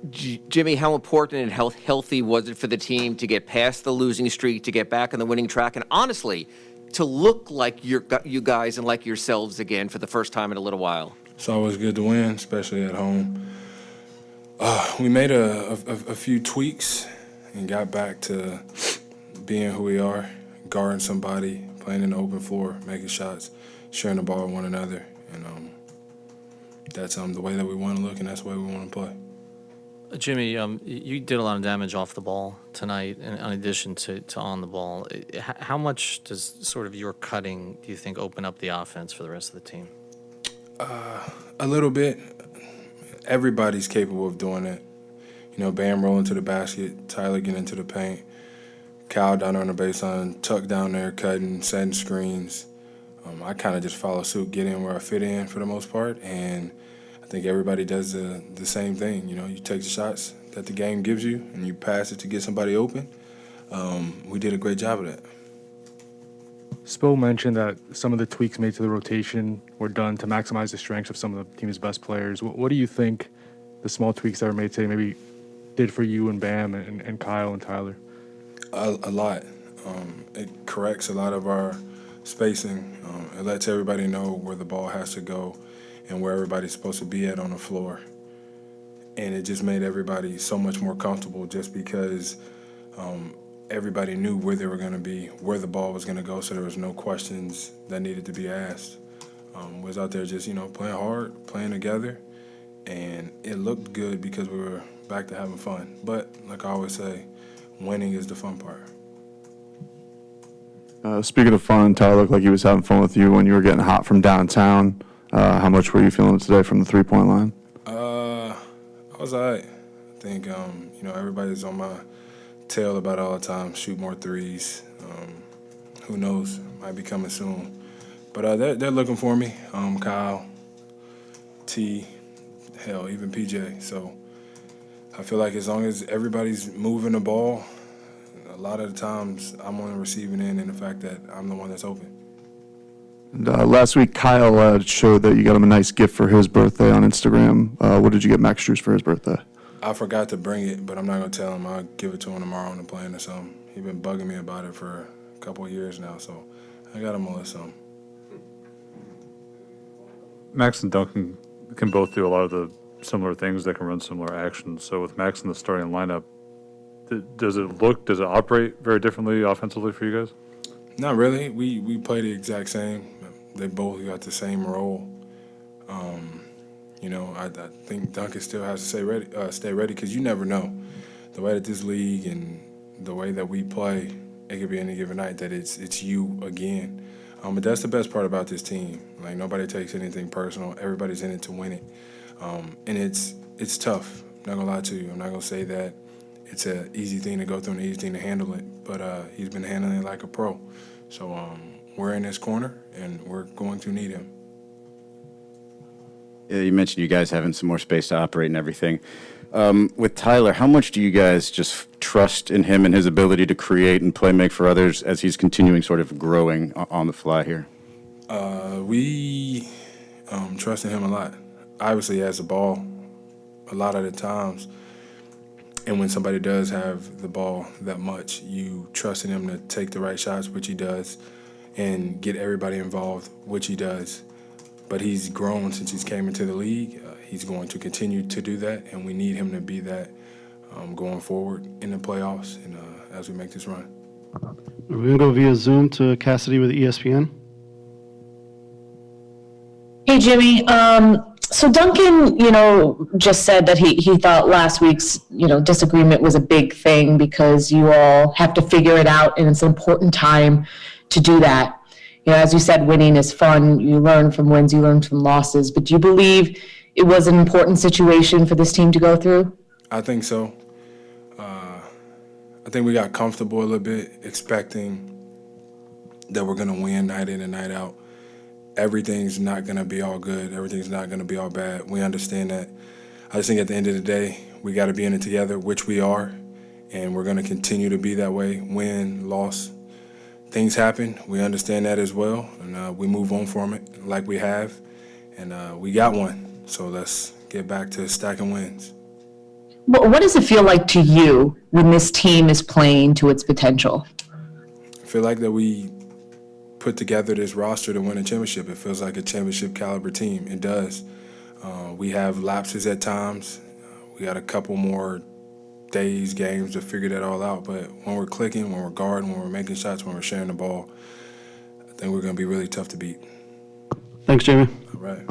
Jimmy, how important and healthy was it for the team to get past the losing streak, to get back on the winning track, and honestly, to look like you guys and like yourselves again for the first time in a little while? It's always good to win, especially at home. We made a few tweaks and got back to being who we are, guarding somebody, playing in the open floor, making shots, sharing the ball with one another, and that's the way that we want to look, and that's the way we want to play. Jimmy, you did a lot of damage off the ball tonight, in addition to on the ball. How much does sort of your cutting, do you think, open up the offense for the rest of the team? A little bit. Everybody's capable of doing it. Bam rolling to the basket, Tyler getting into the paint, Kyle down on the baseline, Tuck down there cutting, setting screens. I kind of just follow suit, get in where I fit in for the most part, and I think everybody does the same thing. You take the shots that the game gives you, and you pass it to get somebody open. We did a great job of that. Spo mentioned that some of the tweaks made to the rotation were done to maximize the strengths of some of the team's best players. What do you think the small tweaks that were made today maybe did for you and Bam and Kyle and Tyler? A lot. It corrects a lot of our spacing. It lets everybody know where the ball has to go and where everybody's supposed to be at on the floor. And it just made everybody so much more comfortable just because everybody knew where they were going to be, where the ball was going to go, so there was no questions that needed to be asked. We was out there just, playing hard, playing together, and it looked good because we were back to having fun. But like I always say, winning is the fun part. Speaking of fun, Tyler looked like he was having fun with you when you were getting hot from downtown. How much were you feeling today from the three-point line? I was all right. I think, everybody's on my tail about it all the time, shoot more threes. Who knows, might be coming soon. But they're looking for me, Kyle, T, hell, even PJ. So I feel like as long as everybody's moving the ball, a lot of the times I'm on the receiving end in the fact that I'm the one that's open. And, last week, Kyle showed that you got him a nice gift for his birthday on Instagram. What did you get Max Strus for his birthday? I forgot to bring it, but I'm not going to tell him. I'll give it to him tomorrow on the plane or something. He's been bugging me about it for a couple of years now, so I got him a little something. Max and Duncan can both do a lot of the similar things. They can run similar actions. So with Max in the starting lineup, does it operate very differently offensively for you guys? Not really. We play the exact same. They both got the same role. I think Duncan still has to stay ready because you never know. The way that this league and the way that we play, it could be any given night that it's you again. But that's the best part about this team. Like, nobody takes anything personal. Everybody's in it to win it. And it's tough. I'm not going to lie to you. I'm not going to say that it's an easy thing to go through and an easy thing to handle it. But he's been handling it like a pro. So we're in his corner, and we're going to need him. Yeah, you mentioned you guys having some more space to operate and everything. With Tyler, how much do you guys just trust in him and his ability to create and play make for others as he's continuing sort of growing on the fly here? We trust in him a lot. Obviously, he has the ball a lot of the times. And when somebody does have the ball that much, you trust in him to take the right shots, which he does, and get everybody involved, which he does. But he's grown since he's came into the league. He's going to continue to do that, and we need him to be that going forward in the playoffs and as we make this run. We're going to go via Zoom to Cassidy with ESPN. Hey, Jimmy. So Duncan, just said that he thought last week's, disagreement was a big thing because you all have to figure it out, and it's an important time to do that. As you said, winning is fun. You learn from wins, you learn from losses. But do you believe it was an important situation for this team to go through? I think so. I think we got comfortable a little bit, expecting that we're going to win night in and night out. Everything's not going to be all good. Everything's not going to be all bad. We understand that. I just think at the end of the day, we got to be in it together, which we are, and we're going to continue to be that way, win, loss. Things happen. We understand that as well, and we move on from it like we have, and we got one. So let's get back to stacking wins. What does it feel like to you when this team is playing to its potential? I feel like that we put together this roster to win a championship. It feels like a championship caliber team. It does. We have lapses at times. We got a couple more days, games to figure that all out. But when we're clicking, when we're guarding, when we're making shots, when we're sharing the ball, I think we're going to be really tough to beat. Thanks, Jamie. All right.